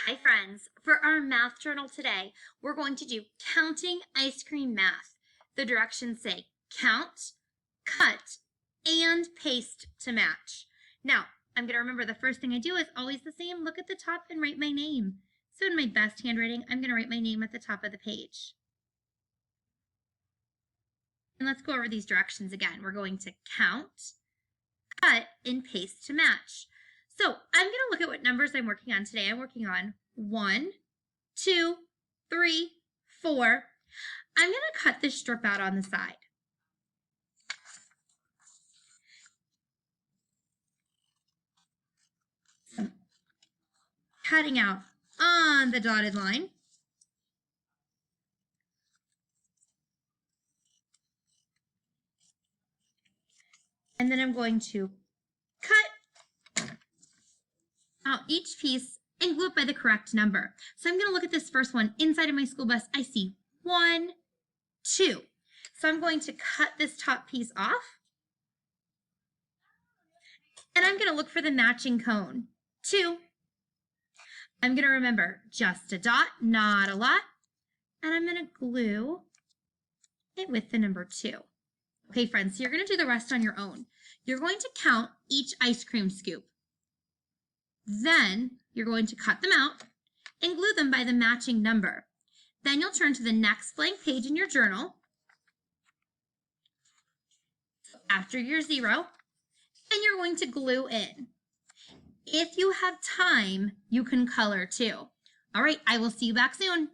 Hi friends, for our math journal today, we're going to do counting ice cream math. The directions say count, cut, and paste to match. Now, I'm going to remember the first thing I do is always the same. Look at the top and write my name. So in my best handwriting, I'm going to write my name at the top of the page. And let's go over these directions again. We're going to count, cut, and paste to match. So I'm going to look at what numbers I'm working on today. I'm working on 1, 2, 3, 4. I'm going to cut this strip out on the side. Cutting out on the dotted line. And then I'm going to cut out each piece and glue it by the correct number. So I'm going to look at this first one. Inside of my school bus, I see 1, 2. So I'm going to cut this top piece off. And I'm going to look for the matching cone. 2. I'm going to remember just a dot, not a lot. And I'm going to glue it with the number 2. Okay, friends, so you're going to do the rest on your own. You're going to count each ice cream scoop. Then you're going to cut them out and glue them by the matching number. Then you'll turn to the next blank page in your journal after your 0, and you're going to glue in. If you have time, you can color too. All right, I will see you back soon.